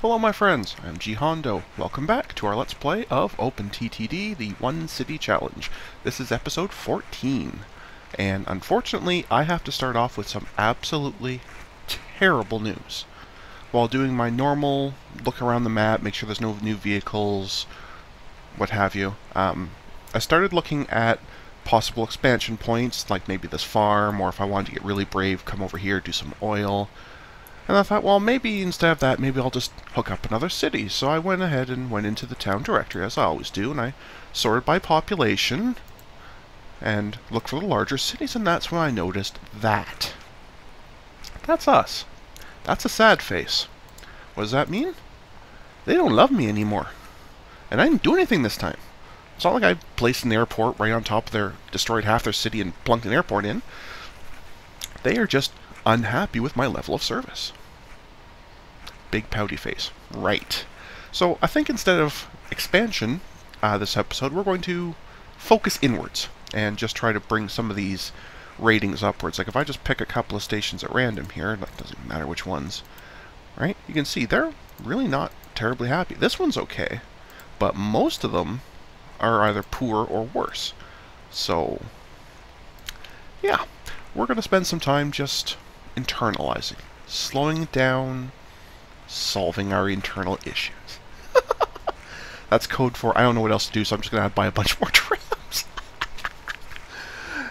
Hello my friends, I'm G Hondo. Welcome back to our Let's Play of OpenTTD, the One City Challenge. This is episode 14, and unfortunately I have to start off with some absolutely terrible news. While doing my normal look around the map, make sure there's no new vehicles, what have you, I started looking at possible expansion points, like maybe this farm, or if I wanted to get really brave, come over here, do some oil. And I thought, well, maybe instead of that, maybe I'll just hook up another city. So I went ahead and went into the town directory, as I always do, and I sorted by population and looked for the larger cities, and that's when I noticed that. That's us. That's a sad face. What does that mean? They don't love me anymore. And I didn't do anything this time. It's not like I placed an airport right on top of their, destroyed half their city and plunked an airport in. They are just unhappy with my level of service. Big pouty face. Right. So I think instead of expansion this episode, we're going to focus inwards and just try to bring some of these ratings upwards. Like if I just pick a couple of stations at random here, it doesn't matter which ones, right? You can see they're really not terribly happy. This one's okay, but most of them are either poor or worse. So yeah, we're going to spend some time just internalizing, slowing it down, solving our internal issues. That's code for I don't know what else to do, so I'm just going to buy a bunch more trams.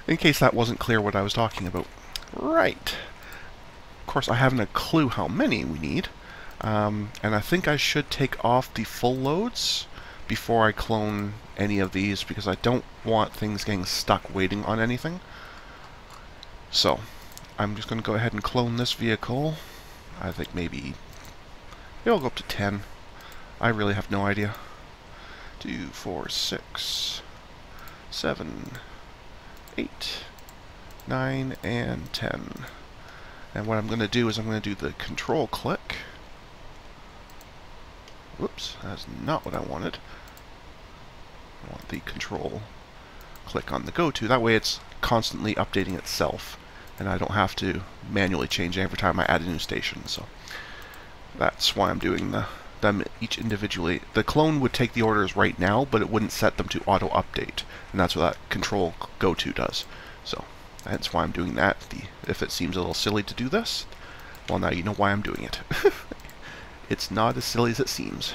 In case that wasn't clear what I was talking about. Right. Of course, I haven't a clue how many we need. And I think I should take off the full loads before I clone any of these, because I don't want things getting stuck waiting on anything. So, I'm just going to go ahead and clone this vehicle. I think maybe it'll go up to 10. I really have no idea. 2, 4, 6, 7, 8, 9, and 10. And what I'm going to do is I'm going to do the control click. Whoops, that's not what I wanted. I want the control click on the go to. That way it's constantly updating itself, and I don't have to manually change it every time I add a new station. So that's why I'm doing them each individually. The clone would take the orders right now, but it wouldn't set them to auto update, and that's what that control go to does. So that's why I'm doing that. If it seems a little silly to do this, well, now you know why I'm doing it. It's not as silly as it seems.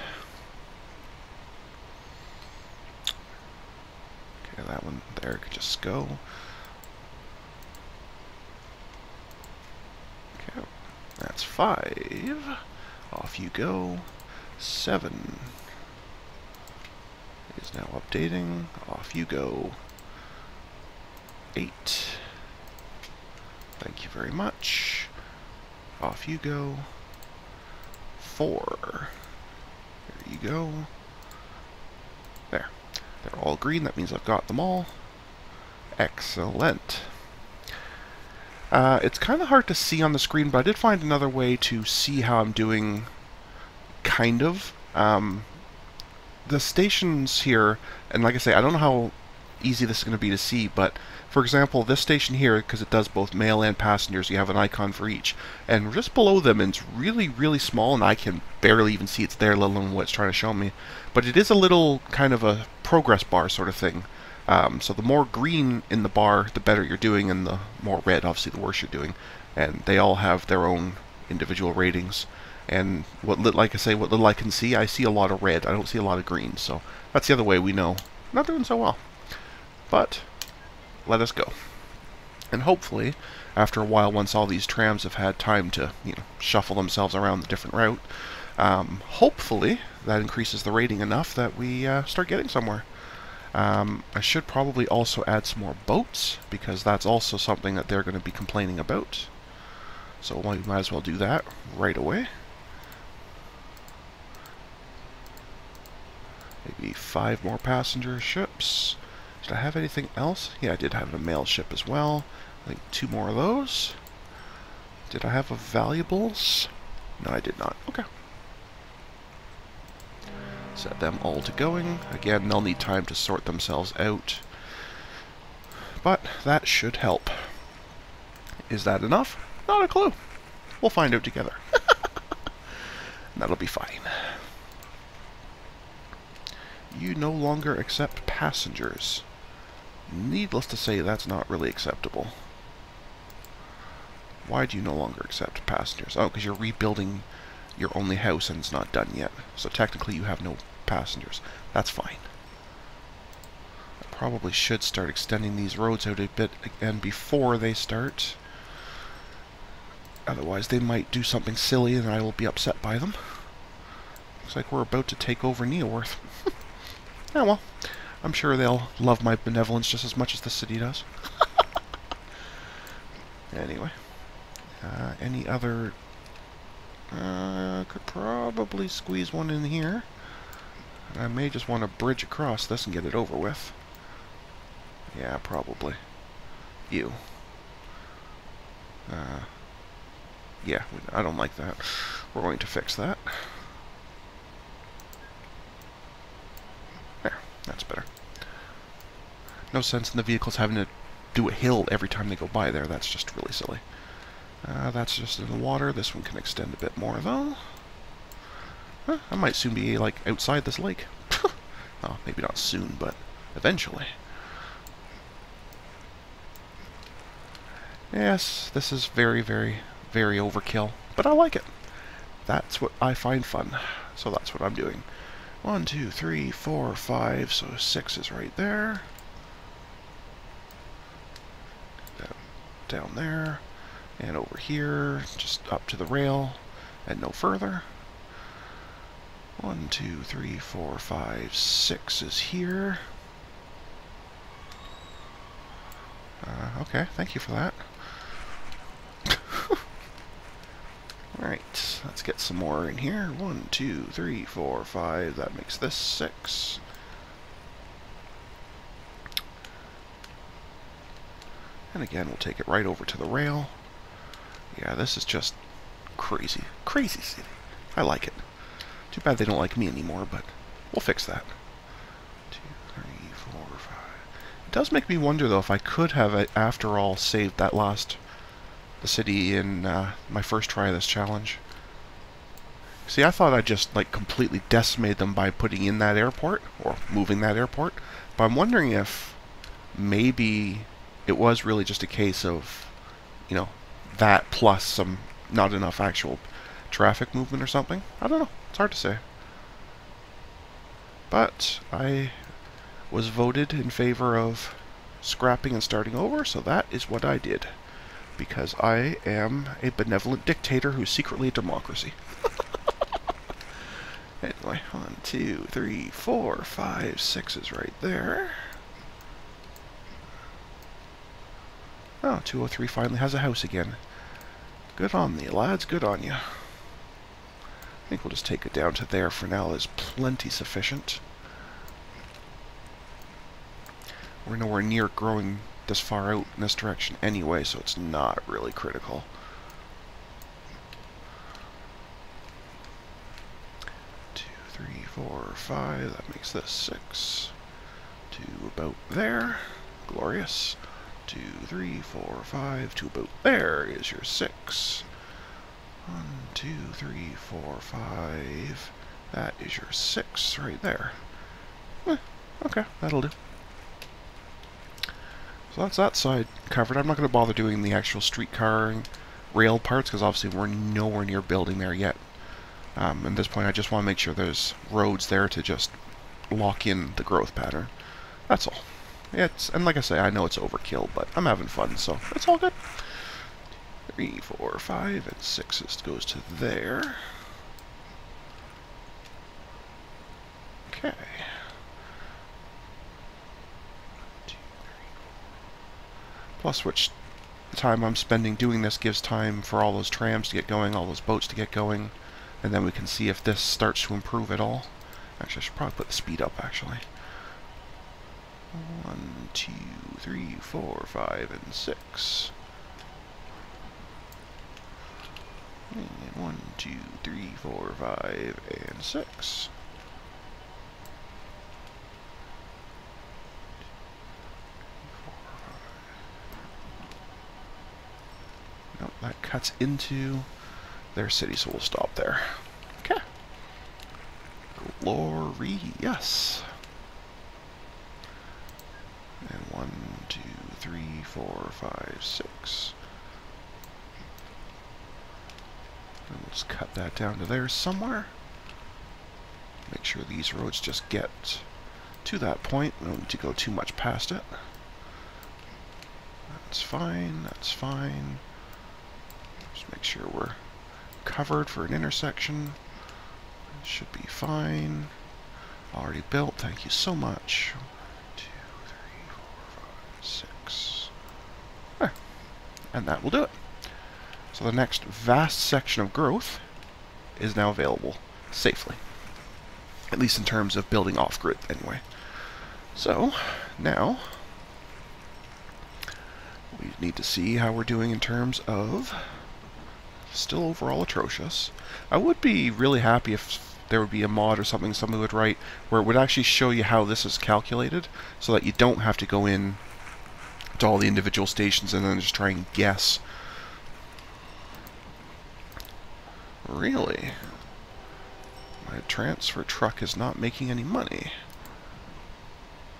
Okay, that one there could just go. Okay, that's 5. Off you go. 7 is now updating. Off you go. 8. Thank you very much. Off you go. 4. There you go. There. They're all green. That means I've got them all. Excellent. It's kind of hard to see on the screen, but I did find another way to see how I'm doing, kind of. The stations here, and like I say, I don't know how easy this is going to be to see, but for example, this station here, because it does both mail and passengers, you have an icon for each. And just below them, it's really, really small, and I can barely even see it's there, let alone what it's trying to show me. But it is a little kind of a progress bar sort of thing. So the more green in the bar, the better you're doing, and the more red, obviously, the worse you're doing. And they all have their own individual ratings. And like I say, what little I can see, I see a lot of red. I don't see a lot of green. So that's the other way we know. Not doing so well. But let us go. And hopefully, after a while, once all these trams have had time to, shuffle themselves around the different route, hopefully that increases the rating enough that we start getting somewhere. I should probably also add some more boats, because that's also something that they're going to be complaining about. So we might as well do that right away. Maybe 5 more passenger ships. Did I have anything else? Yeah, I did have a mail ship as well. I think 2 more of those. Did I have a valuables? No, I did not. Okay. Set them all to going. Again, they'll need time to sort themselves out. But that should help. Is that enough? Not a clue. We'll find out together. That'll be fine. You no longer accept passengers. Needless to say, that's not really acceptable. Why do you no longer accept passengers? Oh, because you're rebuilding your only house and it's not done yet. So technically you have no passengers. That's fine. I probably should start extending these roads out a bit again before they start. Otherwise they might do something silly and I will be upset by them. Looks like we're about to take over Neoworth. Oh well, I'm sure they'll love my benevolence just as much as the city does. Anyway, any other... could probably squeeze one in here. I may just want to bridge across this and get it over with. Yeah, probably. You. Yeah, I don't like that. We're going to fix that. There, that's better. No sense in the vehicles having to do a hill every time they go by there. That's just really silly. That's just in the water. This one can extend a bit more, though. Huh, I might soon be, like, outside this lake. Oh, maybe not soon, but eventually. Yes, this is very, very, very overkill, but I like it. That's what I find fun, so that's what I'm doing. 1, 2, 3, 4, 5, so 6 is right there. Down there, and over here, just up to the rail, and no further. 1, 2, 3, 4, 5, 6 is here. Okay, thank you for that. Alright, let's get some more in here. 1, 2, 3, 4, 5, that makes this 6. And again, we'll take it right over to the rail. Yeah, this is just crazy. Crazy city. I like it. Too bad they don't like me anymore, but we'll fix that. 2, 3, 4, 5. It does make me wonder, though, if I could have, after all, saved that the city in my first try of this challenge. See, I thought I just, like, completely decimated them by putting in that airport, or moving that airport, but I'm wondering if maybe it was really just a case of, you know, that plus some not enough actual traffic movement or something. I don't know. It's hard to say. But I was voted in favor of scrapping and starting over, so that is what I did. Because I am a benevolent dictator who's secretly a democracy. Anyway, 1, 2, 3, 4, 5, 6 is right there. Oh, 203 finally has a house again. Good on you, lads. Good on you. I think we'll just take it down to there for now. There's plenty sufficient. We're nowhere near growing this far out in this direction anyway, so it's not really critical. Two, 3, 4, 5. That makes this 6. To about there. Glorious. 2, 3, 4, 5, to about there is your 6. 1, 2, 3, 4, 5. That is your 6 right there. Okay, that'll do. So that's that side covered. I'm not going to bother doing the actual streetcar and rail parts because obviously we're nowhere near building there yet. At this point I just want to make sure there's roads there to just lock in the growth pattern. That's all. And like I say, I know it's overkill, but I'm having fun, so it's all good. 3, 4, 5, and 6 goes to there. Okay. 2, 3, 4. Plus, which time I'm spending doing this gives time for all those trams to get going, all those boats to get going, and then we can see if this starts to improve at all. Actually, I should probably put the speed up, actually. 1, 2, 3, 4, 5, and 6. And 1, 2, 3, 4, 5, and 6. Nope, that cuts into their city, so we'll stop there. Okay, Glorious. And 1, 2, 3, 4, 5, 6. And we'll just cut that down to there somewhere. Make sure these roads just get to that point. We don't need to go too much past it. That's fine, that's fine. Just make sure we're covered for an intersection. Should be fine. Already built, thank you so much. 2, 3, 4, 5, 6. There. And that will do it. So the next vast section of growth is now available safely. At least in terms of building off-grid, anyway. So, now, we need to see how we're doing in terms of still overall atrocious. I would be really happy if there would be a mod or something somebody would write where it would actually show you how this is calculated so that you don't have to go in to all the individual stations and then just try and guess. Really? My transfer truck is not making any money.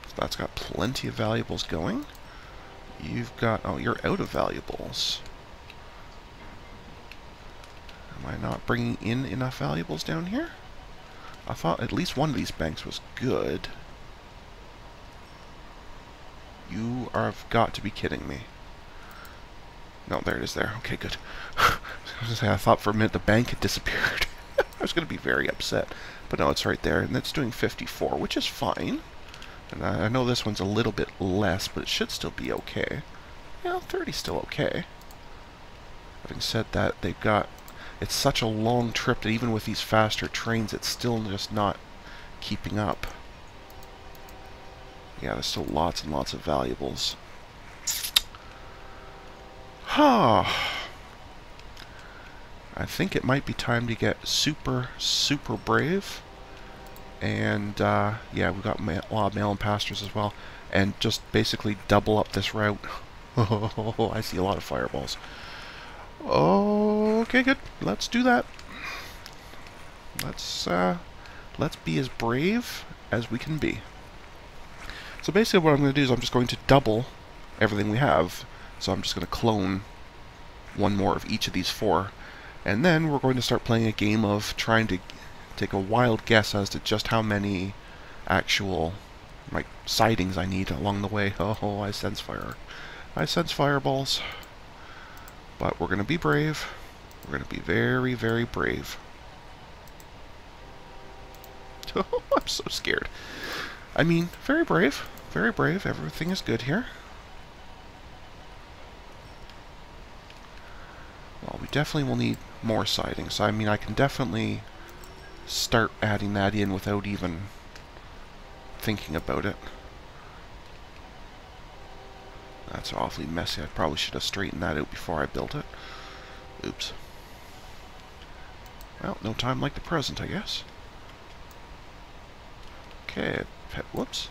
So that's got plenty of valuables going. You've got... oh, you're out of valuables. Am I not bringing in enough valuables down here? I thought at least one of these banks was good. You have got to be kidding me. No, there it is there. Okay, good. I was going to say, I thought for a minute the bank had disappeared. I was going to be very upset. But no, it's right there, and it's doing 54, which is fine. And I know this one's a little bit less, but it should still be okay. Yeah, 30's still okay. Having said that, they've got... it's such a long trip that even with these faster trains, it's still just not keeping up. Yeah, there's still lots and lots of valuables. I think it might be time to get super, super brave. And, yeah, we've got a lot of mail and pastures as well. And just basically double up this route. Oh, I see a lot of fireballs. Okay, good. Let's do that. Let's be as brave as we can be. So basically what I'm going to do is I'm just going to double everything we have. So I'm just going to clone one more of each of these 4. And then we're going to start playing a game of trying to take a wild guess as to just how many actual sidings I need along the way. Oh, I sense fire. I sense fireballs. But we're going to be brave. We're going to be very, very brave. Oh, I'm so scared. I mean, very brave. Very brave. Everything is good here. Well, we definitely will need more sidings. I mean, I can definitely start adding that in without even thinking about it. That's awfully messy. I probably should have straightened that out before I built it. Oops. Well, no time like the present, I guess. Okay, whoops.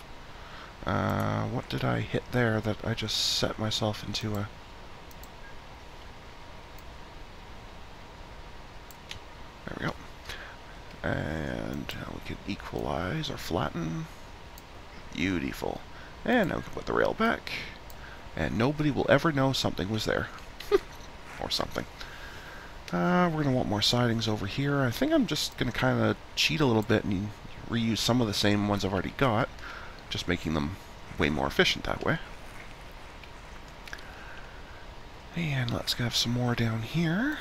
What did I hit there that I just set myself into a... there we go. And now we can equalize or flatten. Beautiful. And now we can put the rail back. And nobody will ever know something was there. Or something. We're going to want more sidings over here. I think I'm just going to kind of cheat a little bit and reuse some of the same ones I've already got. Just making them way more efficient that way. And let's have some more down here.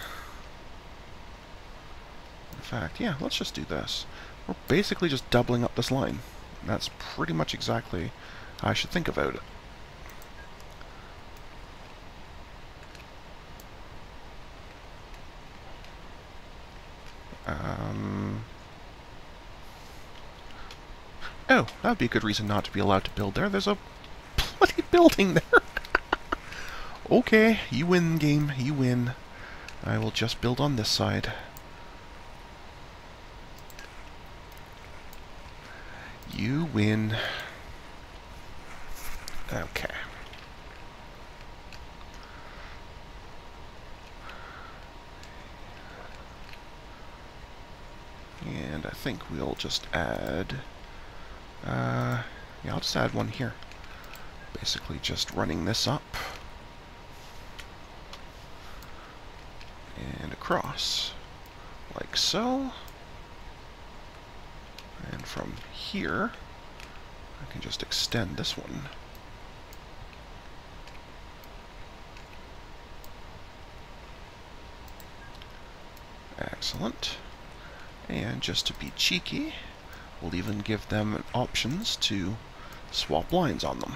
In fact, yeah, let's just do this. We're basically just doubling up this line. And that's pretty much exactly how I should think about it. Oh, that would be a good reason not to be allowed to build there. There's a bloody building there. Okay, you win, game. You win. I will just build on this side. You win. Okay. And I think we'll just add... yeah, I'll just add one here. Basically just running this up. And across. Like so. And from here, I can just extend this one. Excellent. And just to be cheeky, we'll even give them options to swap lines on them.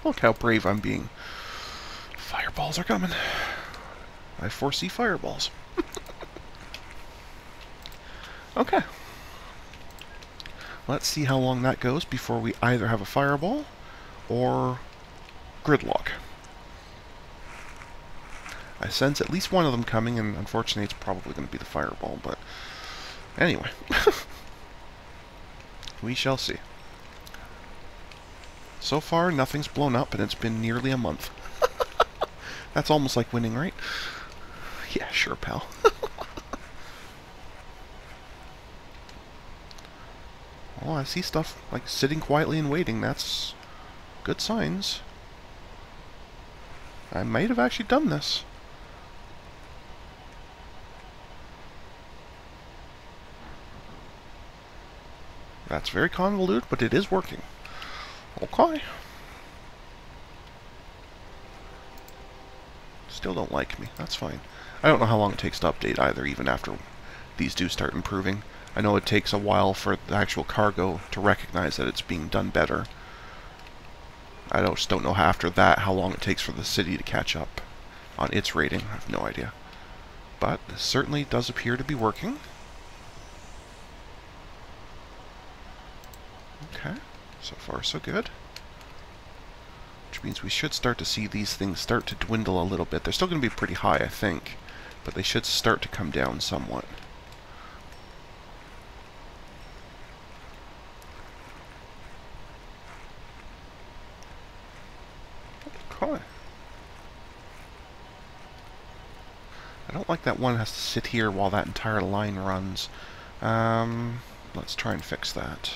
Look how brave I'm being. Fireballs are coming. I foresee fireballs. Okay. Let's see how long that goes before we either have a fireball or gridlock. I sense at least one of them coming, and unfortunately it's probably going to be the fireball, but anyway. We shall see. So far, nothing's blown up, and it's been nearly a month. That's almost like winning, right? Yeah, sure, pal. Well, I see stuff like sitting quietly and waiting. That's good signs. I might have actually done this. That's very convoluted, but it is working. Okay. Still don't like me. That's fine. I don't know how long it takes to update either, even after these do start improving. I know it takes a while for the actual cargo to recognize that it's being done better. I just don't know after that how long it takes for the city to catch up on its rating. I have no idea. But this certainly does appear to be working. Okay, so far so good. Which means we should start to see these things start to dwindle a little bit. They're still going to be pretty high, I think, but they should start to come down somewhat. Okay. I don't like that one has to sit here while that entire line runs. Let's try and fix that.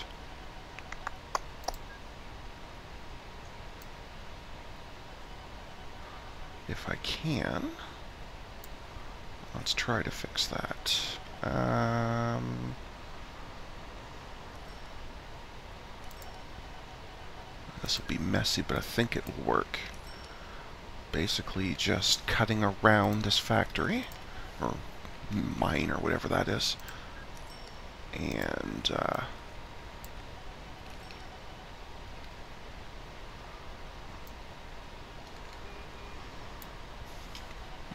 If I can, let's try to fix that. This will be messy, but I think it will work. Basically just cutting around this factory, or mine, or whatever that is. And,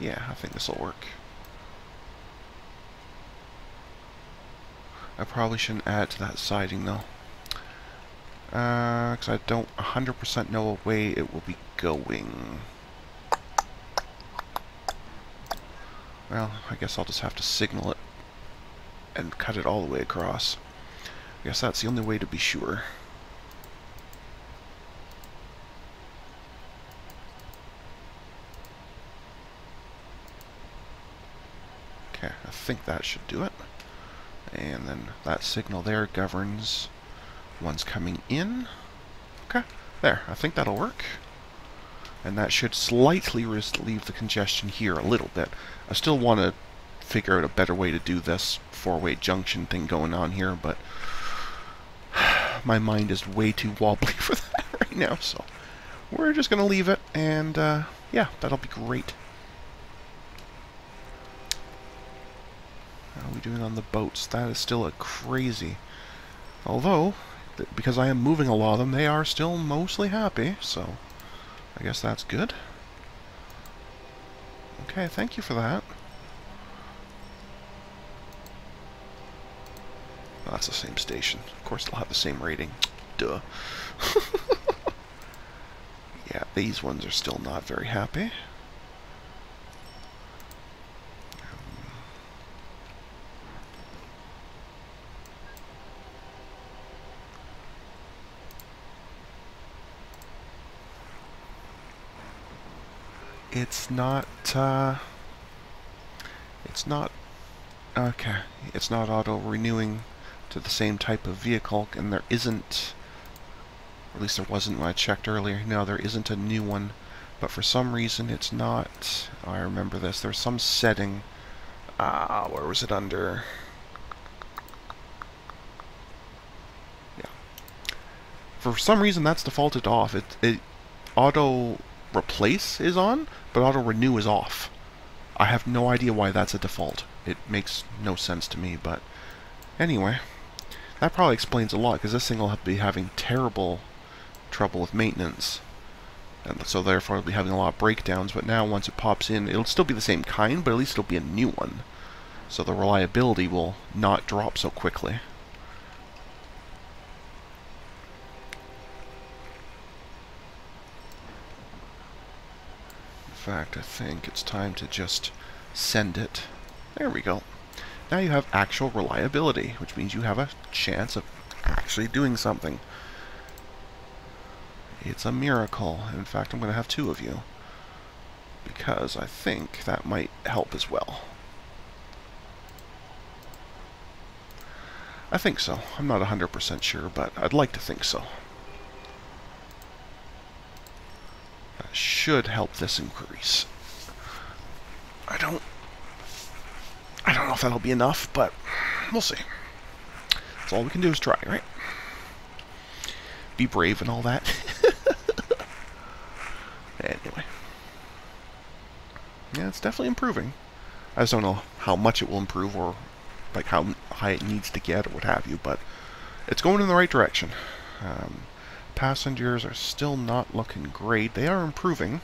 yeah, I think this will work. I probably shouldn't add to that siding, though. Because I don't 100% know what way it will be going. Well, I guess I'll just have to signal it and cut it all the way across. I guess that's the only way to be sure. Okay, I think that should do it. And then that signal there governs one's coming in. Okay, there, I think that'll work. And that should slightly relieve the congestion here a little bit. I still want to figure out a better way to do this four-way junction thing going on here, but my mind is way too wobbly for that right now, so we're just going to leave it, and yeah, that'll be great. How are we doing on the boats? That is still a crazy... Although, because I am moving a lot of them, they are still mostly happy, so I guess that's good. Okay, thank you for that. Oh, that's the same station. Of course they'll have the same rating. Duh. Yeah, these ones are still not very happy. It's not Okay, it's not auto-renewing to the same type of vehicle, and there isn't, or at least there wasn't when I checked earlier. No, there isn't a new one, but for some reason it's not. Oh, I remember this. There's some setting. Where was it under? Yeah. For some reason that's defaulted off. It auto replace is on, but auto renew is off. I have no idea why that's a default. It makes no sense to me, but anyway, that probably explains a lot, because this thing will be having terrible trouble with maintenance, and so therefore it'll be having a lot of breakdowns. But now once it pops in, it'll still be the same kind, but at least it'll be a new one, so the reliability will not drop so quickly. In fact, I think it's time to just send it. There we go. Now you have actual reliability, which means you have a chance of actually doing something. It's a miracle. In fact, I'm going to have two of you, because I think that might help as well. I think so. I'm not 100% sure, but I'd like to think so. That should help this increase. I don't know if that'll be enough, but we'll see. That's all we can do is try, right? Be brave and all that. Anyway. Yeah, it's definitely improving. I just don't know how much it will improve, or like how high it needs to get, or what have you, but it's going in the right direction. Passengers are still not looking great. They are improving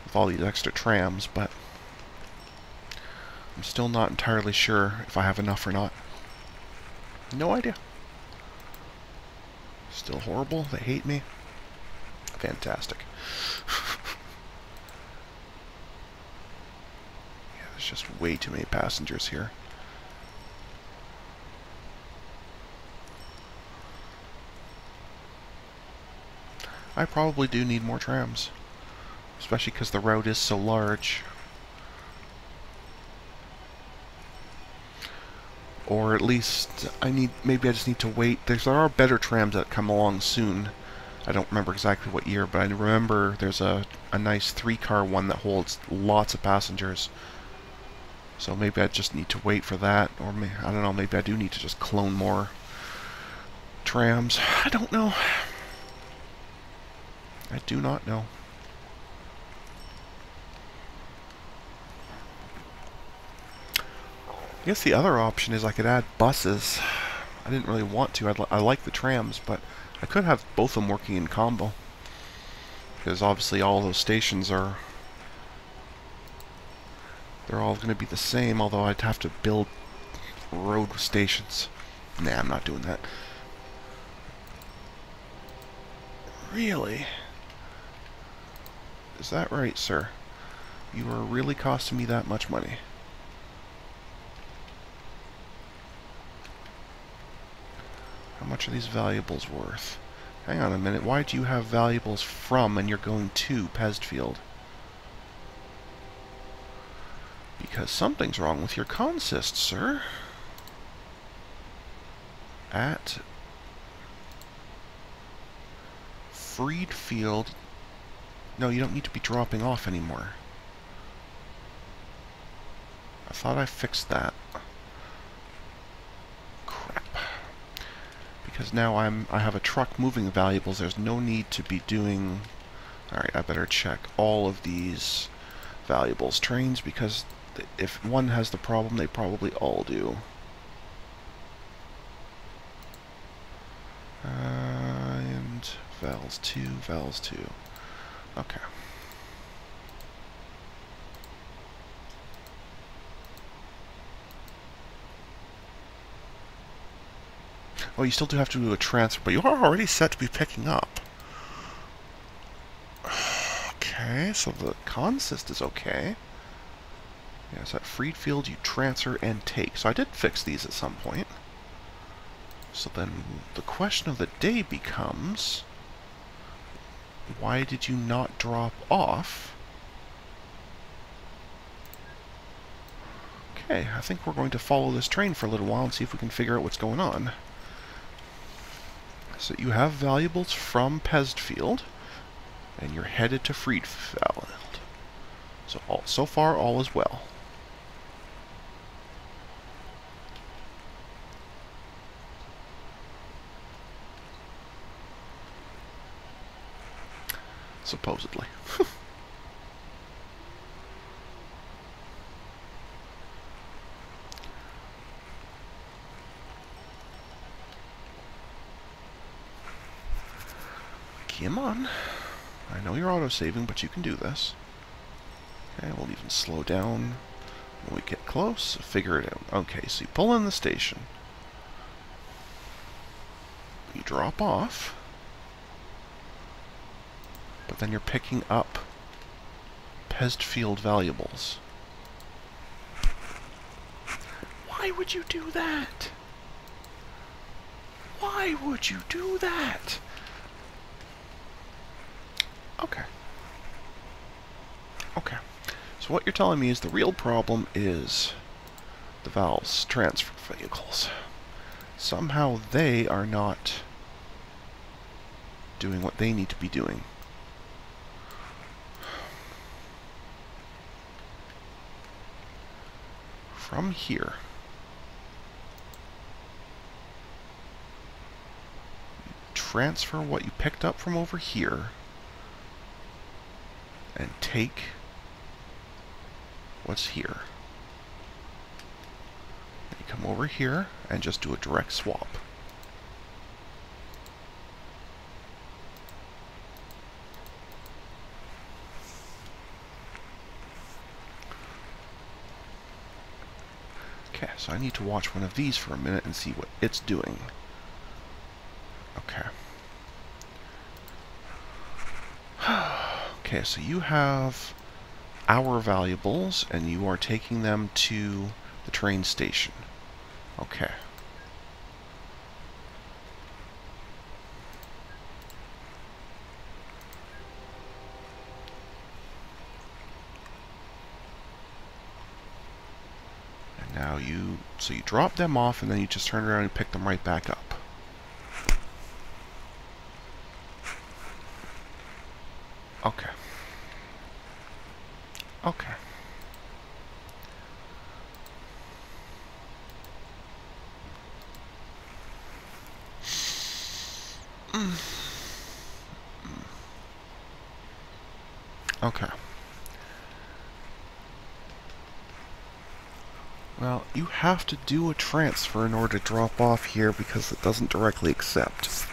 with all these extra trams, but I'm still not entirely sure if I have enough or not. No idea. Still horrible. They hate me. Fantastic. Yeah, there's just way too many passengers here. I probably do need more trams, especially because the route is so large. Or at least maybe I just need to wait. There are better trams that come along soon. I don't remember exactly what year, but I remember there's a nice 3-car one that holds lots of passengers. So maybe I just need to wait for that, or I don't know, maybe I do need to just clone more trams. I don't know. I do not know. I guess the other option is I could add buses. I didn't really want to. I like the trams, but I could have both of them working in combo. Because obviously all those stations are... they're all going to be the same, although I'd have to build road stations. Nah, I'm not doing that. Really? Is that right, sir? You are really costing me that much money. How much are these valuables worth? Hang on a minute, why do you have valuables from and you're going to Pestfield? Because something's wrong with your consist, sir. At Freedfield... no, you don't need to be dropping off anymore. I thought I fixed that. Crap. Because now I have a truck moving the valuables. There's no need to be doing... alright, I better check all of these valuables trains, because if one has the problem, they probably all do. And vals 2, vals 2. Okay. Oh, you still do have to do a transfer, but you are already set to be picking up. Okay, so the consist is okay. Yeah, so at Freedfield you transfer and take. So I did fix these at some point. So then the question of the day becomes, why did you not drop off? Okay, I think we're going to follow this train for a little while and see if we can figure out what's going on. So you have valuables from Pesed Field, and you're headed to Freed Field. So far, all is well. Supposedly. Come on. I know you're auto-saving, but you can do this. Okay, we'll even slow down when we get close. Figure it out. Okay, so you pull in the station. You drop off. But then you're picking up Pesed Field valuables. Why would you do that? Why would you do that? Okay. Okay. So what you're telling me is the real problem is the Val's transfer vehicles. Somehow they are not doing what they need to be doing. From here, transfer what you picked up from over here and take what's here. And you come over here and just do a direct swap. Okay, so I need to watch one of these for a minute and see what it's doing. Okay. Okay, so you have our valuables, and you are taking them to the train station. Okay. And now so you drop them off, and then you just turn around and pick them right back up. Okay. Okay. Okay. Well, you have to do a transfer in order to drop off here because it doesn't directly accept.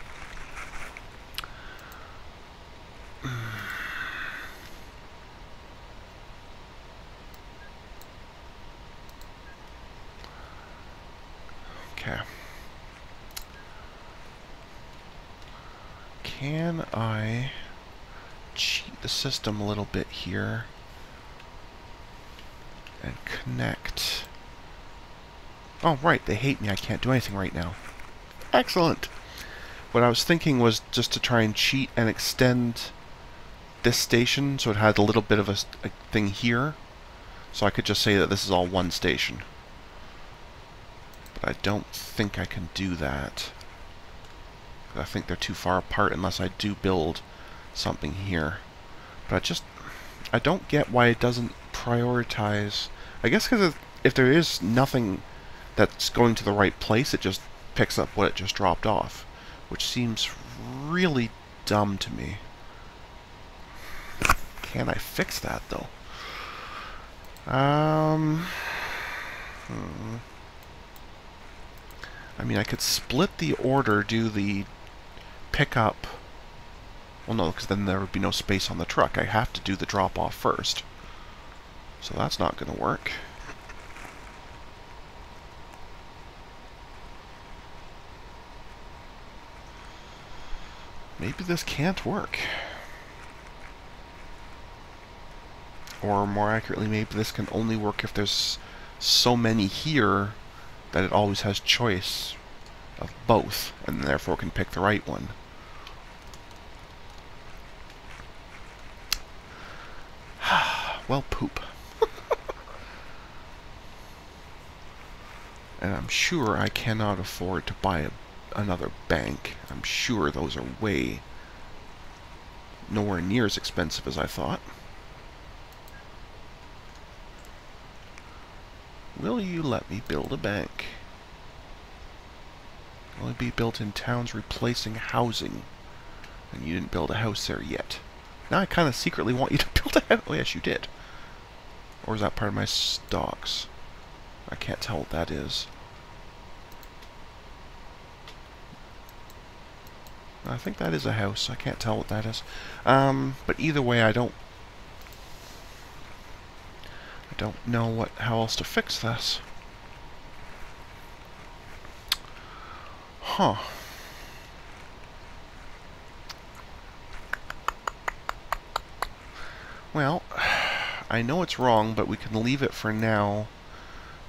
Okay. Can I cheat the system a little bit here and connect? Oh, right, they hate me. I can't do anything right now. Excellent! What I was thinking was just to try and cheat and extend this station so it had a little bit of a thing here, so I could just say that this is all one station. But I don't think I can do that. I think they're too far apart unless I do build something here. But I don't get why it doesn't prioritize. I guess because if there is nothing that's going to the right place, it just picks up what it just dropped off, which seems really dumb to me. Can I fix that, though? I mean, I could split the order, do the pickup. Well, no, because then there would be no space on the truck. I have to do the drop-off first. So that's not going to work. Maybe this can't work. Or more accurately, maybe this can only work if there's so many here that it always has choice of both, and therefore can pick the right one. Well, poop. And I'm sure I cannot afford to buy another bank. I'm sure those are way nowhere near as expensive as I thought. Will you let me build a bank? Will it be built in towns replacing housing? And you didn't build a house there yet. Now I kind of secretly want you to build a house. Oh yes, you did. Or is that part of my stocks? I can't tell what that is. I think that is a house. I can't tell what that is. But either way, I don't know how else to fix this. Huh. Well, I know it's wrong, but we can leave it for now.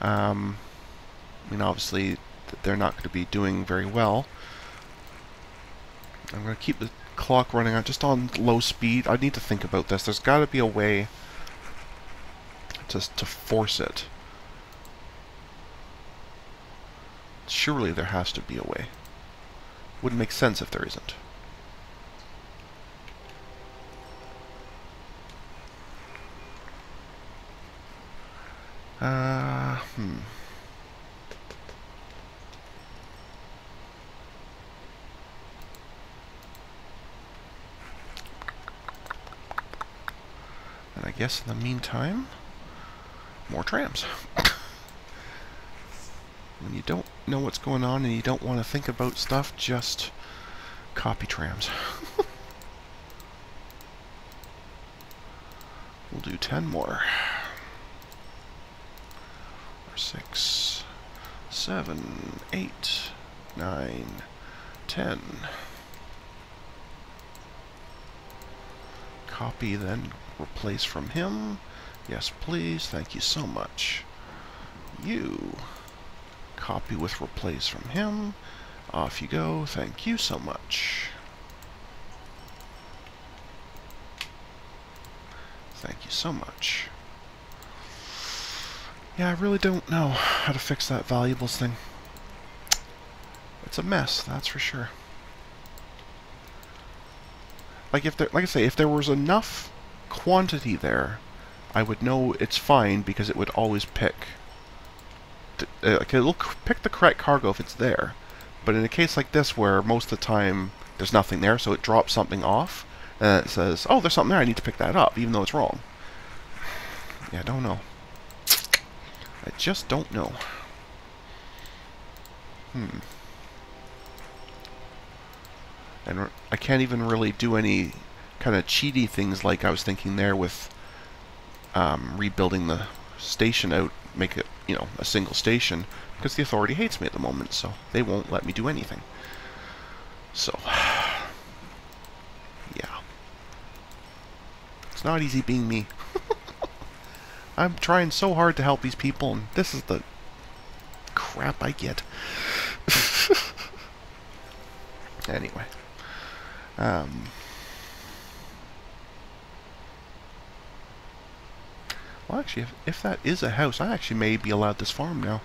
I mean, obviously, they're not going to be doing very well. I'm going to keep the clock running on just on low speed. I need to think about this. There's got to be a way to force it. Surely there has to be a way. Wouldn't make sense if there isn't. And I guess in the meantime, more trams. When you don't know what's going on and you don't want to think about stuff, just copy trams. We'll do 10 more. 6, 7, 8, 9, 10. Copy, then replace from him. Yes, please. Thank you so much. You. Copy with replace from him. Off you go. Thank you so much. Thank you so much. Yeah, I really don't know how to fix that valuables thing. It's a mess, that's for sure. Like I say, if there was enough quantity there, I would know it's fine because it would always pick. Like it'll pick the correct cargo if it's there. But in a case like this, where most of the time there's nothing there, so it drops something off, and it says, "Oh, there's something there. I need to pick that up," even though it's wrong. Yeah, I don't know. I just don't know. And I can't even really do any kind of cheaty things like I was thinking there with rebuilding the station out, make it, you know, a single station, because the authority hates me at the moment, so they won't let me do anything. So, yeah. It's not easy being me. I'm trying so hard to help these people, and this is the crap I get. Anyway. Well, actually, if that is a house, I actually may be allowed this farm now.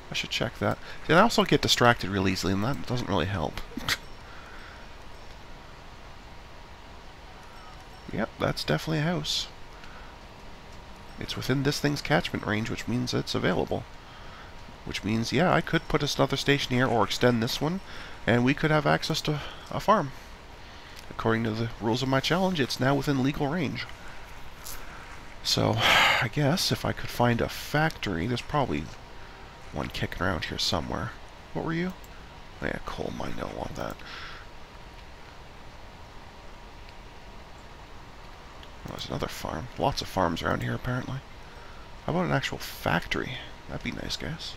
I should check that. See, I also get distracted real easily, and that doesn't really help. Yep, that's definitely a house. It's within this thing's catchment range, which means it's available. Which means, yeah, I could put another station here or extend this one, and we could have access to a farm. According to the rules of my challenge, it's now within legal range. So, I guess if I could find a factory, there's probably one kicking around here somewhere. What were you? Oh, yeah, coal mine, I don't want that. Oh, there's another farm. Lots of farms around here, apparently. How about an actual factory? That'd be nice, guys.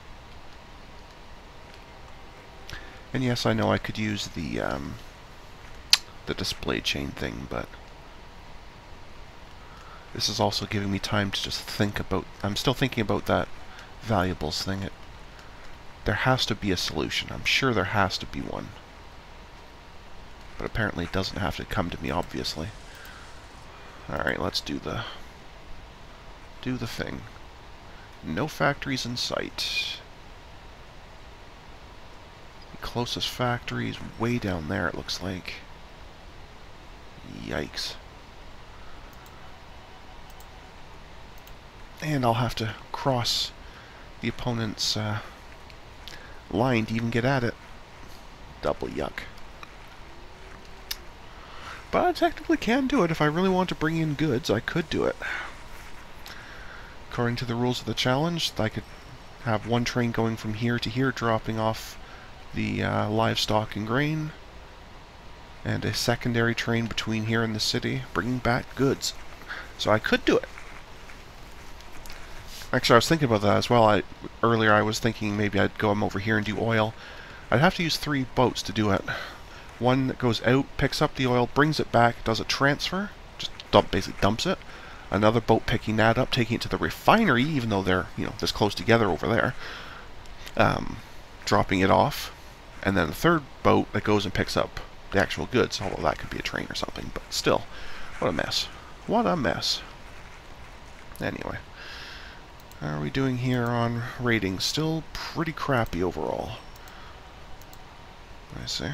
And yes, I know I could use the display chain thing, but this is also giving me time to just think about... I'm still thinking about that valuables thing. There has to be a solution. I'm sure there has to be one. But apparently it doesn't have to come to me, obviously. Alright, let's do the thing. No factories in sight. closest factory is way down there, it looks like. Yikes. And I'll have to cross the opponent's line to even get at it. Double yuck. But I technically can do it. If I really want to bring in goods, I could do it. According to the rules of the challenge, I could have one train going from here to here, dropping off the livestock and grain, and a secondary train between here and the city, bringing back goods. So I could do it. Actually, I was thinking about that as well. Earlier I was thinking maybe I'd go over here and do oil. I'd have to use 3 boats to do it. One that goes out, picks up the oil, brings it back, does a transfer, just basically dumps it. Another boat picking that up, taking it to the refinery, even though they're, this close together over there, dropping it off. And then a third boat that goes and picks up the actual goods, although that could be a train or something, but still, what a mess. What a mess. Anyway. How are we doing here on ratings? Still pretty crappy overall. I see.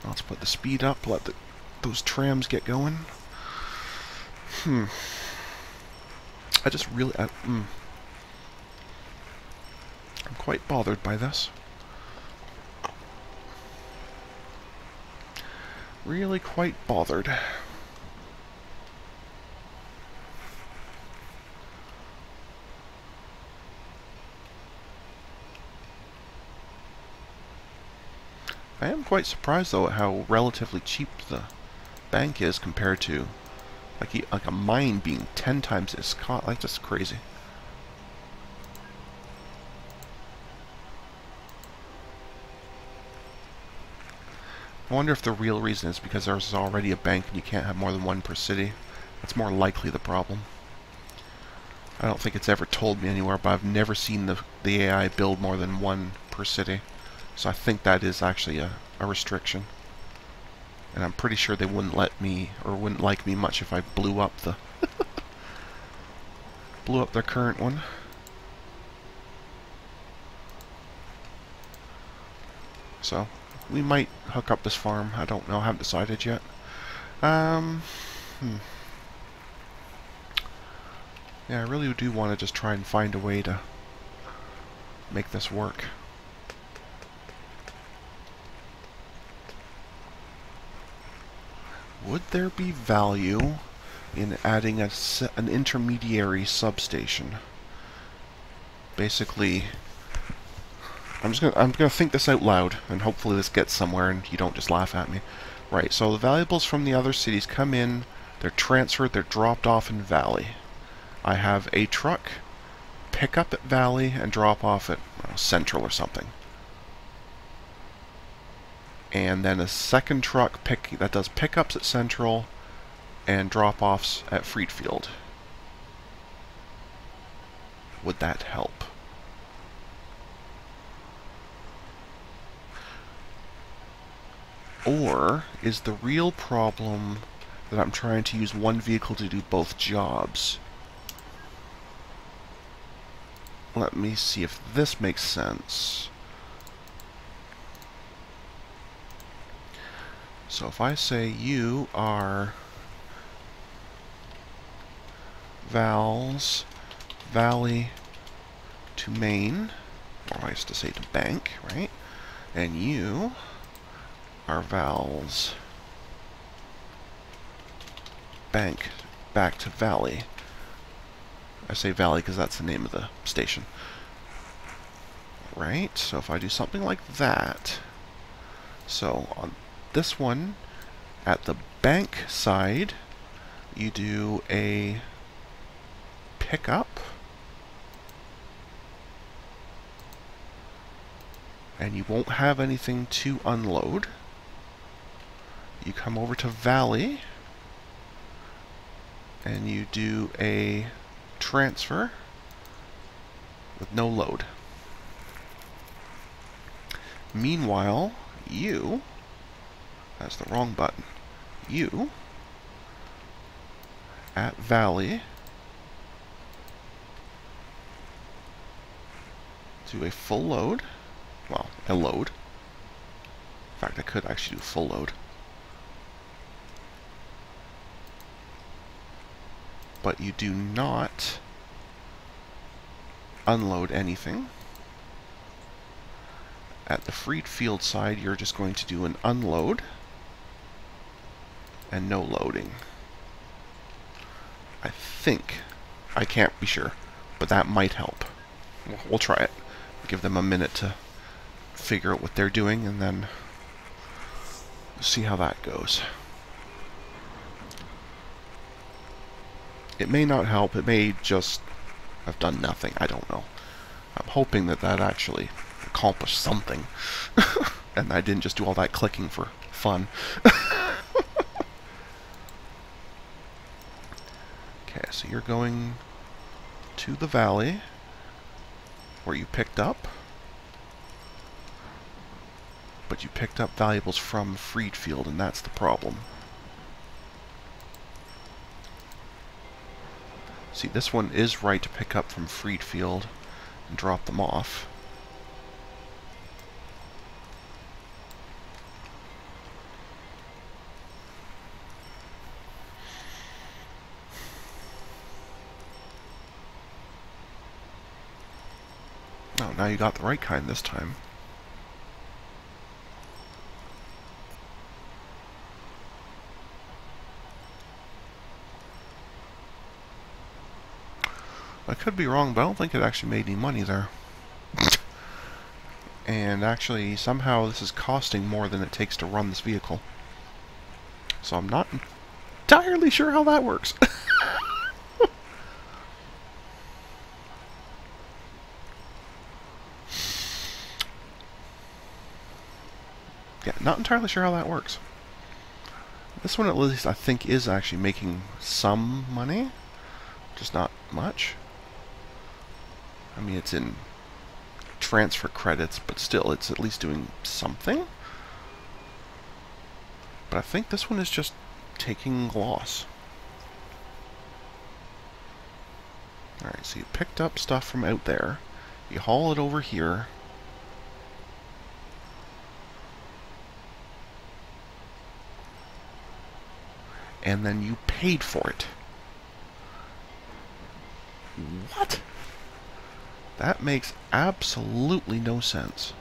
Let's put the speed up, let those trams get going. I just really... I'm quite bothered by this. Really quite bothered. I am quite surprised, though, at how relatively cheap the bank is compared to, like a mine being 10 times its cost. Like, that's crazy. I wonder if the real reason is because there's already a bank and you can't have more than one per city. That's more likely the problem. I don't think it's ever told me anywhere, but I've never seen the AI build more than one per city. So I think that is actually a restriction. And I'm pretty sure they wouldn't let me, or wouldn't like me much if I blew up the... blew up their current one. So, we might hook up this farm. I don't know, I haven't decided yet. Yeah, I really do want to just try and find a way to make this work. Would there be value in adding an intermediary substation? Basically, I'm gonna think this out loud, and hopefully this gets somewhere and you don't just laugh at me. Right, so the valuables from the other cities come in, they're transferred, they're dropped off in Valley. I have a truck pick up at Valley and drop off at Central or something. And then a second truck that does pickups at Central and drop-offs at Freedfield. Would that help? Or is the real problem that I'm trying to use one vehicle to do both jobs? Let me see if this makes sense. So if I say you are Vals, Valley to Main, or I used to say to Bank, right? And you are Vals, Bank, back to Valley. I say Valley because that's the name of the station. Right, so if I do something like that, so on this one, at the bank side, you do a pickup, and you won't have anything to unload. You come over to Valley, and you do a transfer with no load. Meanwhile, you... that's the wrong button. You, at Valley, do a full load. well, a load. In fact, I could actually do full load. But you do not unload anything. At the freed field side, you're just going to do an unload and no loading. I think. I can't be sure, but that might help. We'll try it. Give them a minute to figure out what they're doing, and then see how that goes. It may not help. It may just have done nothing. I don't know. I'm hoping that that actually accomplished something. And I didn't just do all that clicking for fun. Okay, so you're going to the valley where you picked up. But you picked up valuables from freed field, and that's the problem. See, this one is right to pick up from freed field and drop them off. Oh, now you got the right kind this time. I could be wrong, but I don't think it actually made any money there. And actually, somehow this is costing more than it takes to run this vehicle. So I'm not entirely sure how that works. Yeah, not entirely sure how that works. This one, at least, I think, is actually making some money. Just not much. I mean, it's in transfer credits, but still, it's at least doing something. But I think this one is just taking loss. Alright, so you picked up stuff from out there. You haul it over here. And then you paid for it. What? That makes absolutely no sense.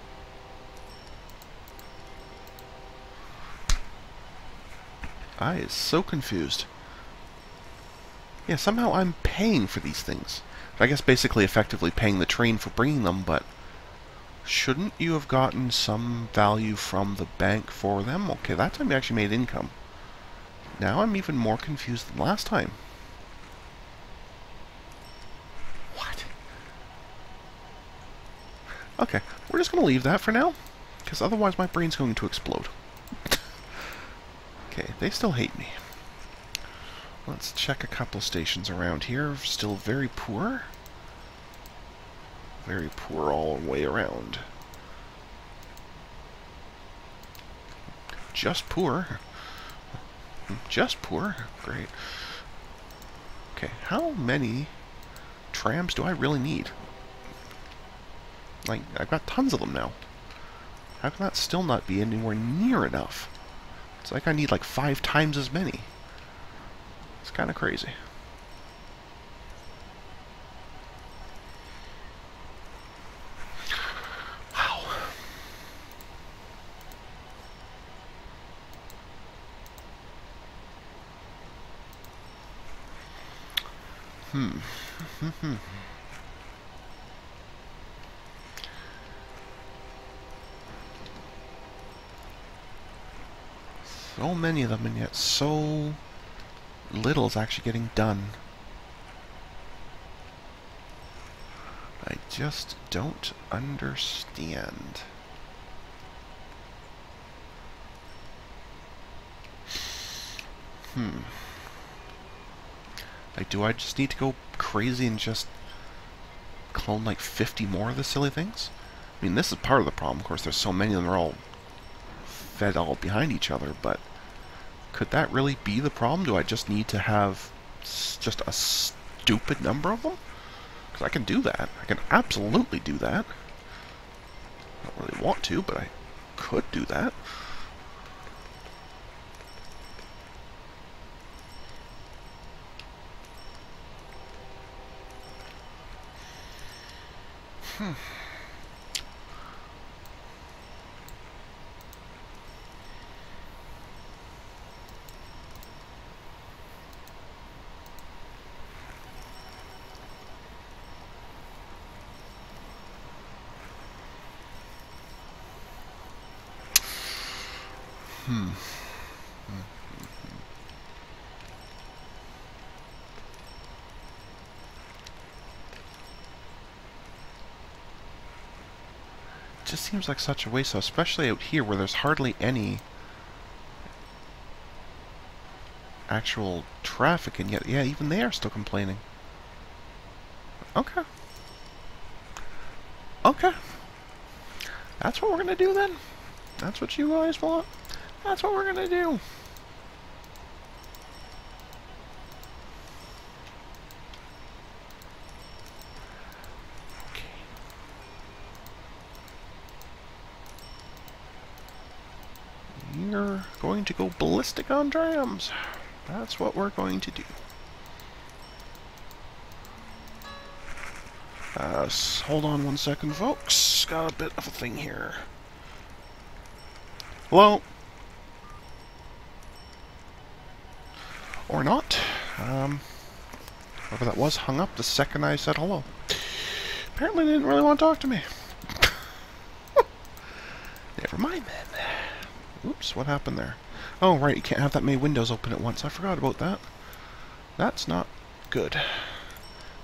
I is so confused. Yeah, somehow I'm paying for these things. I guess basically effectively paying the train for bringing them, but shouldn't you have gotten some value from the bank for them? Okay, that time you actually made income. Now I'm even more confused than last time. What? Okay, we're just going to leave that for now, because otherwise my brain's going to explode. Okay, they still hate me. Let's check a couple stations around here. Still very poor. Very poor all the way around. Just poor. Just poor. Great. Okay, how many trams do I really need? Like, I've got tons of them now. How can that still not be anywhere near enough? It's like I need like 5 times as many. It's kind of crazy. Wow. So many of them, and yet so little is actually getting done. I just don't understand. Like, do I just need to go crazy and just clone like 50 more of the silly things? I mean, this is part of the problem. Of course, there's so many of them, they're all fed all behind each other, but could that really be the problem? Do I just need to have just a stupid number of them? Because I can do that. I can absolutely do that. Don't really want to, but I could do that. It just seems like such a waste, especially out here where there's hardly any actual traffic, and yet, yeah, even they are still complaining. Okay. Okay. That's what we're gonna do then? That's what you guys want? That's what we're gonna do. Okay. You're going to go ballistic on trams. That's what we're going to do. Hold on 1 second, folks. Got a bit of a thing here. Hello? Or not. Whoever that was hung up the second I said hello. Apparently they didn't really want to talk to me. Never mind then. Oops, what happened there? Oh, right, you can't have that many windows open at once. I forgot about that. That's not good.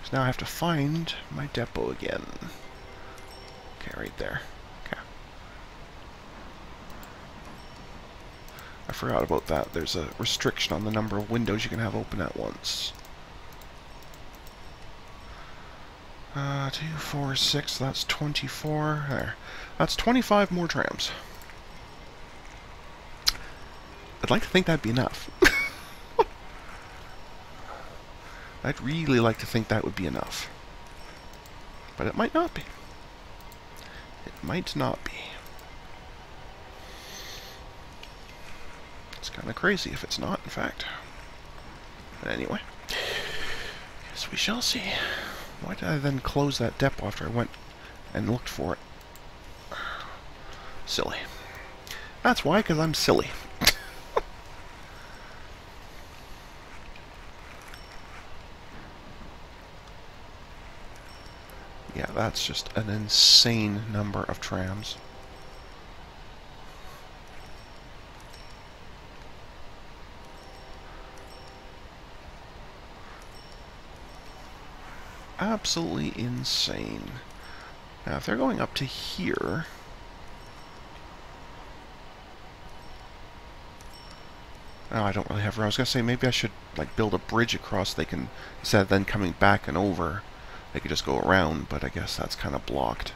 So now I have to find my depot again. Okay, right there. Okay. I forgot about that. There's a restriction on the number of windows you can have open at once. 2, 4, 6, that's 24. There. That's 25 more trams. I'd like to think that'd be enough. I'd really like to think that would be enough. But it might not be. It might not be. It's kind of crazy if it's not, in fact. But anyway. Guess we shall see. Why did I then close that depot after I went and looked for it? Silly. That's why, because I'm silly. Yeah, that's just an insane number of trams. Absolutely insane. Now, if they're going up to here... Oh, I don't really have room. I was going to say, maybe I should like build a bridge across. They can, instead of then coming back and over, they could just go around, but I guess that's kind of blocked.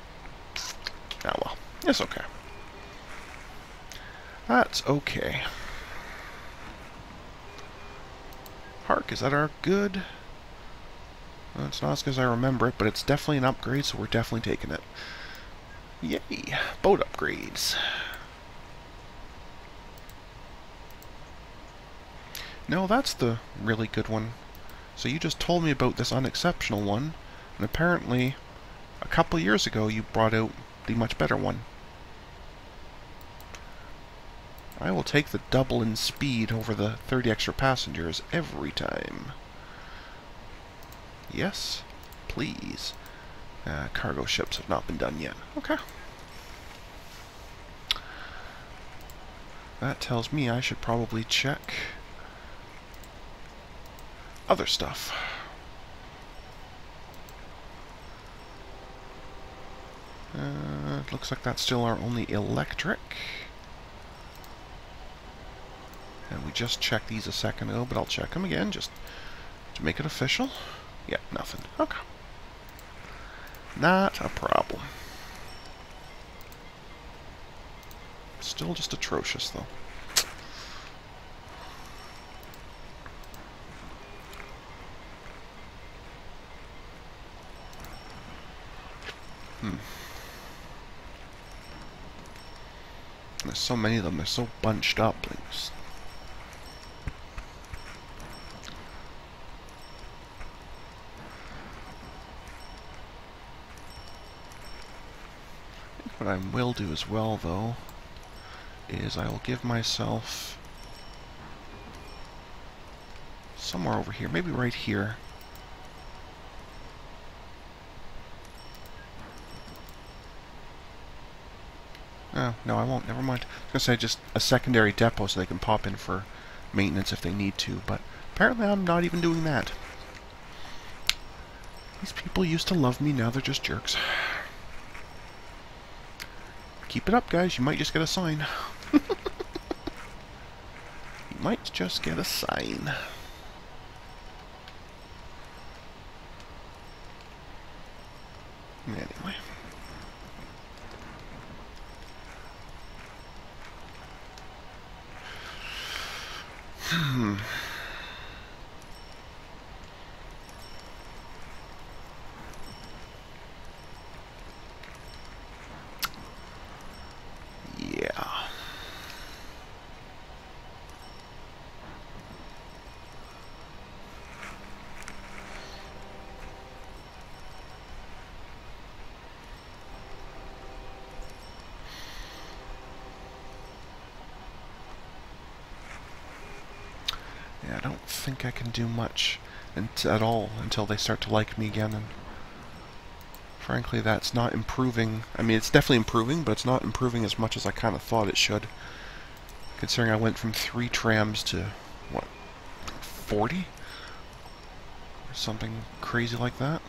Ah, well. It's okay. That's okay. Hark, is that our good? Well, it's not as good as I remember it, but it's definitely an upgrade, so we're definitely taking it. Yay! Boat upgrades. No, that's the really good one. So you just told me about this unexceptional one, and apparently a couple years ago you brought out the much better one. I will take the double in speed over the 30 extra passengers every time. Yes, please. Cargo ships have not been done yet. Okay. That tells me I should probably check other stuff. Looks like that's still our only electric. And we just checked these a second ago, but I'll check them again just to make it official. Yeah, nothing. Okay. Not a problem. Still just atrocious, though. There's so many of them, they're so bunched up. What I will do as well, though, is I will give myself somewhere over here, maybe right here. Oh, no, I won't. Never mind. I was going to say just a secondary depot so they can pop in for maintenance if they need to, but apparently I'm not even doing that. These people used to love me, now they're just jerks. Keep it up, guys. You might just get a sign. You might just get a sign. Anyway. Yeah. Yeah, I don't think I can do much at all until they start to like me again, and frankly that's not improving. I mean, it's definitely improving, but it's not improving as much as I kind of thought it should. Considering I went from 3 trams to, what, 40? Or something crazy like that?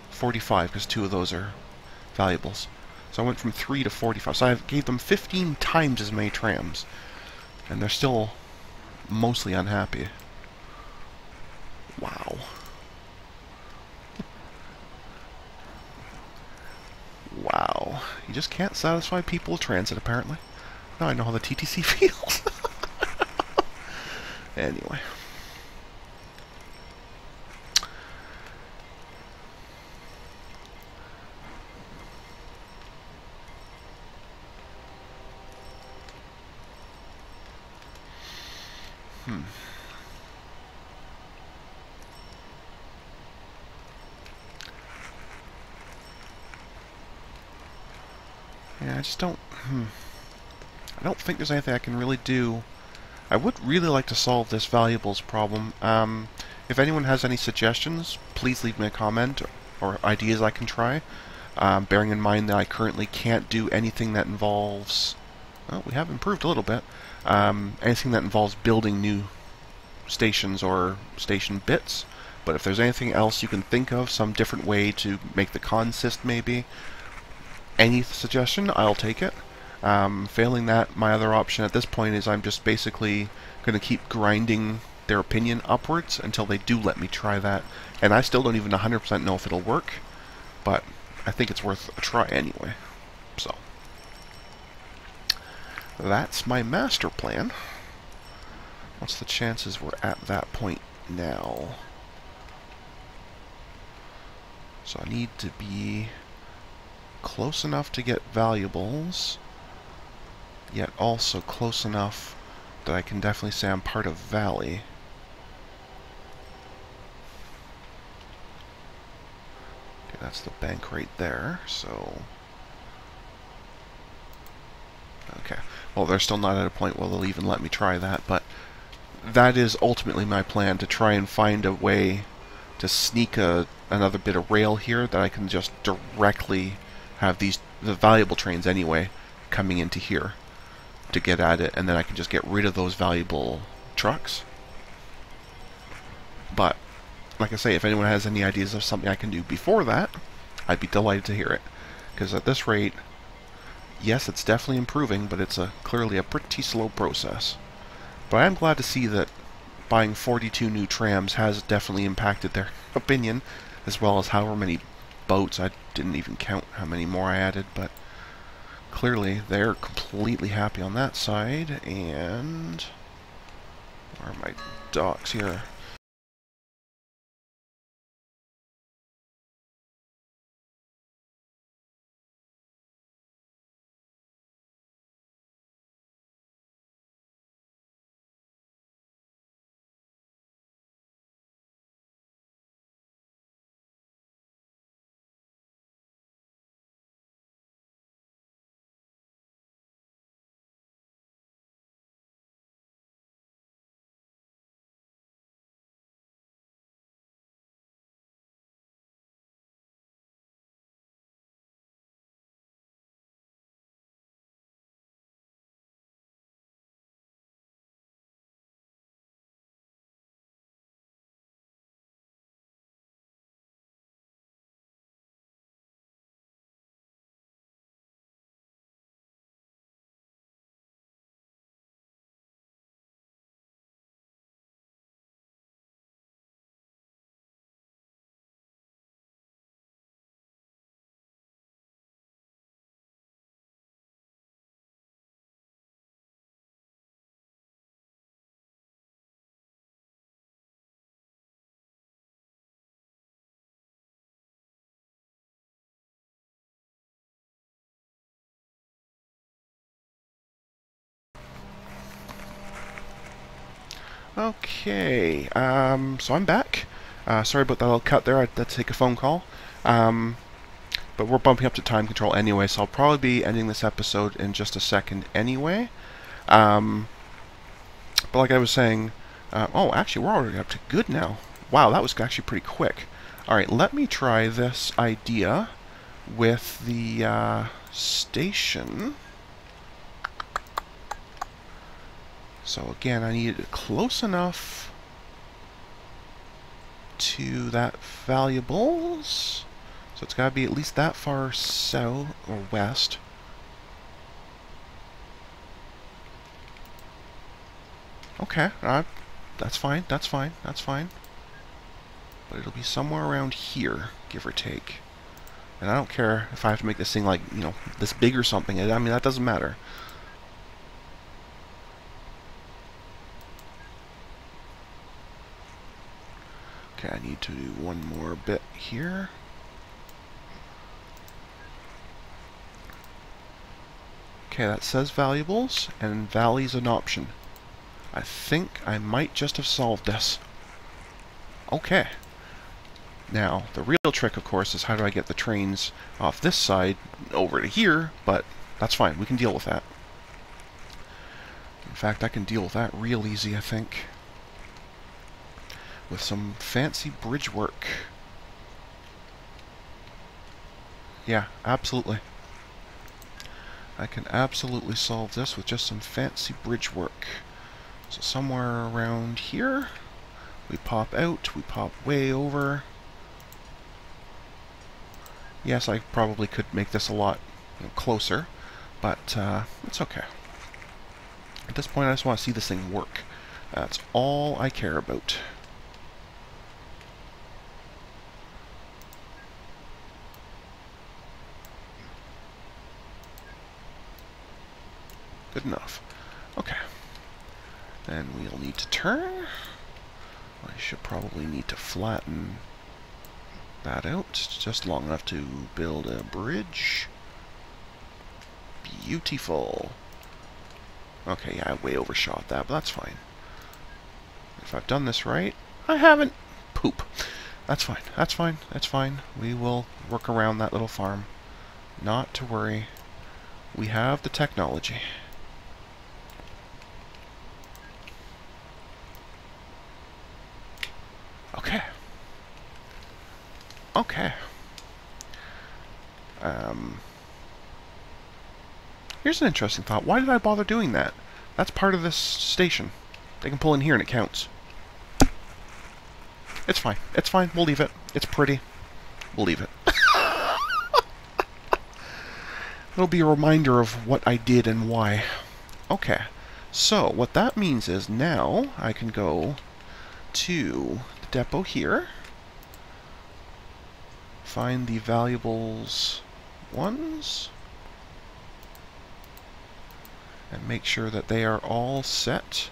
45, because 2 of those are valuables. So I went from 3 to 45. So I gave them 15 times as many trams, and they're still mostly unhappy. Wow. Wow. You just can't satisfy people with transit, apparently. Now I know how the TTC feels. Anyway. Yeah, I just don't... I don't think there's anything I can really do. I would really like to solve this valuables problem. If anyone has any suggestions, please leave me a comment or ideas I can try. Bearing in mind that I currently can't do anything that involves... Well, we have improved a little bit. Anything that involves building new stations or station bits. But if there's anything else you can think of, some different way to make the consist maybe, any suggestion, I'll take it. Failing that, my other option at this point is I'm just basically going to keep grinding their opinion upwards until they do let me try that. And I still don't even 100% know if it'll work, but I think it's worth a try anyway. So, that's my master plan. What's the chances we're at that point now? So I need to be close enough to get valuables, yet also close enough that I can definitely say I'm part of Valley. Okay, that's the bank right there, so... Okay. Well, they're still not at a point where they'll even let me try that, but that is ultimately my plan, to try and find a way to sneak another bit of rail here that I can just directly have the valuable trains anyway coming into here to get at it, and then I can just get rid of those valuable trucks. But, like I say, if anyone has any ideas of something I can do before that, I'd be delighted to hear it. Because at this rate, yes, it's definitely improving, but it's clearly a pretty slow process. But I am glad to see that buying 42 new trams has definitely impacted their opinion, as well as however many boats. I didn't even count how many more I added, but clearly they're completely happy on that side. And where are my docks here? Okay, so I'm back. Sorry about that little cut there. I had to take a phone call. But we're bumping up to time control anyway, so I'll probably be ending this episode in just a second anyway. But like I was saying, oh, actually, we're already up to good now. Wow, that was actually pretty quick. Alright, let me try this idea with the station. So again, I need it close enough to that valuables. So it's got to be at least that far south or west. Okay, that's fine, that's fine, that's fine. But it'll be somewhere around here, give or take. And I don't care if I have to make this thing like, you know, this big or something. I mean, that doesn't matter. Okay, I need to do one more bit here. Okay, that says valuables, and valley's an option. I think I might just have solved this. Okay. Now, the real trick, of course, is how do I get the trains off this side over to here, but that's fine. We can deal with that. In fact, I can deal with that real easy, I think. With some fancy bridge work. Yeah, absolutely. I can absolutely solve this with just some fancy bridge work. So somewhere around here, we pop out, we pop way over. Yes, I probably could make this a lot closer, but it's okay. At this point, I just want to see this thing work. That's all I care about. Good enough. Okay. Then we'll need to turn. I should probably need to flatten that out just long enough to build a bridge. Beautiful. Okay, yeah, I way overshot that, but that's fine. If I've done this right, I haven't. Poop. That's fine. That's fine. That's fine. We will work around that little farm. Not to worry. We have the technology. Okay. Okay. Here's an interesting thought. Why did I bother doing that? That's part of this station. They can pull in here and it counts. It's fine. It's fine. We'll leave it. It's pretty. We'll leave it. It'll be a reminder of what I did and why. Okay. So, what that means is now I can go to the depot here. Find the valuables ones. And make sure that they are all set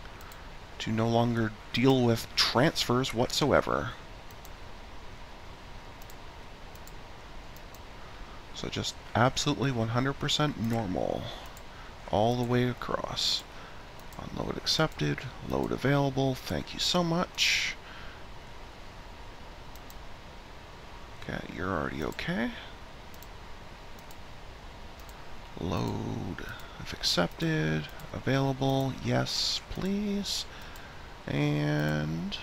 to no longer deal with transfers whatsoever. So just absolutely 100% normal all the way across. Unload accepted, load available, thank you so much. Okay, you're already okay. Load if accepted, available, yes please. And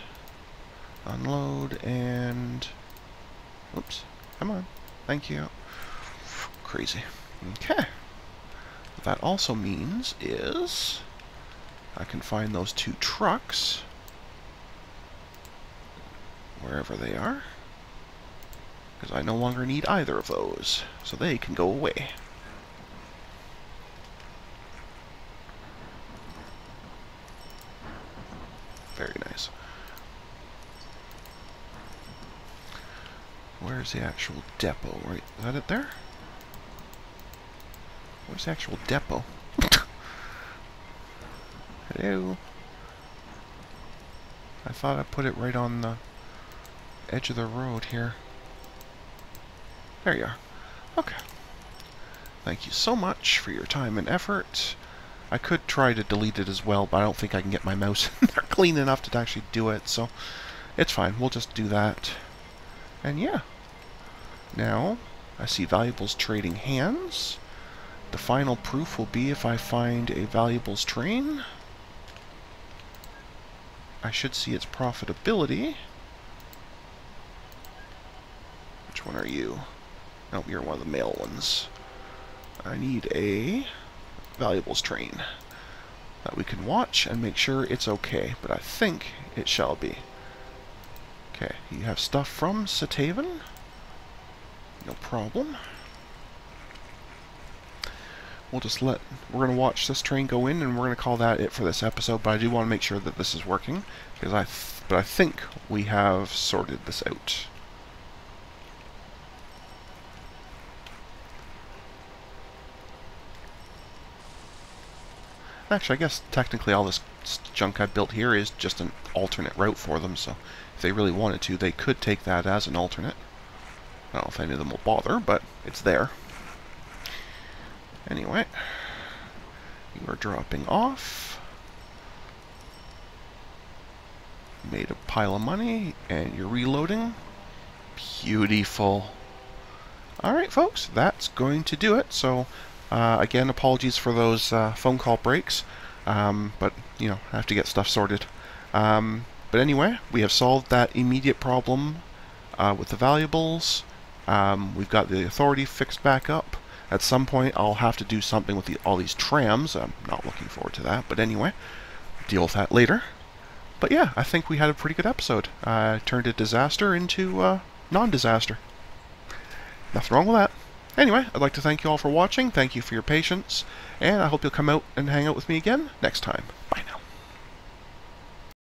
unload and oops, come on, thank you. Crazy. Okay. What that also means is I can find those two trucks wherever they are, because I no longer need either of those, so they can go away. Very nice. Where's the actual depot? Right, is that it there? Where's the actual depot? Hello? I thought I put it right on the edge of the road here. There you are. Okay. Thank you so much for your time and effort. I could try to delete it as well, but I don't think I can get my mouse in there clean enough to actually do it, so it's fine. We'll just do that. And yeah. Now, I see valuables trading hands. The final proof will be if I find a valuables train. I should see its profitability. Which one are you? Nope, you're one of the male ones. I need a valuables train that we can watch and make sure it's okay, but I think it shall be. Okay, you have stuff from Satavan. No problem. We're going to watch this train go in, and we're going to call that it for this episode, but I do want to make sure that this is working, because I think we have sorted this out. Actually, I guess technically all this junk I built here is just an alternate route for them, so if they really wanted to, they could take that as an alternate. I don't know if any of them will bother, but it's there. Anyway, you are dropping off. Made a pile of money, and you're reloading. Beautiful. Alright, folks, that's going to do it. So, again, apologies for those phone call breaks, but, you know, I have to get stuff sorted. But anyway, we have solved that immediate problem with the valuables. We've got the authority fixed back up. At some point, I'll have to do something with all these trams. I'm not looking forward to that, but anyway, deal with that later. But yeah, I think we had a pretty good episode. I turned a disaster into non-disaster. Nothing wrong with that. Anyway, I'd like to thank you all for watching. Thank you for your patience, and I hope you'll come out and hang out with me again next time. Bye.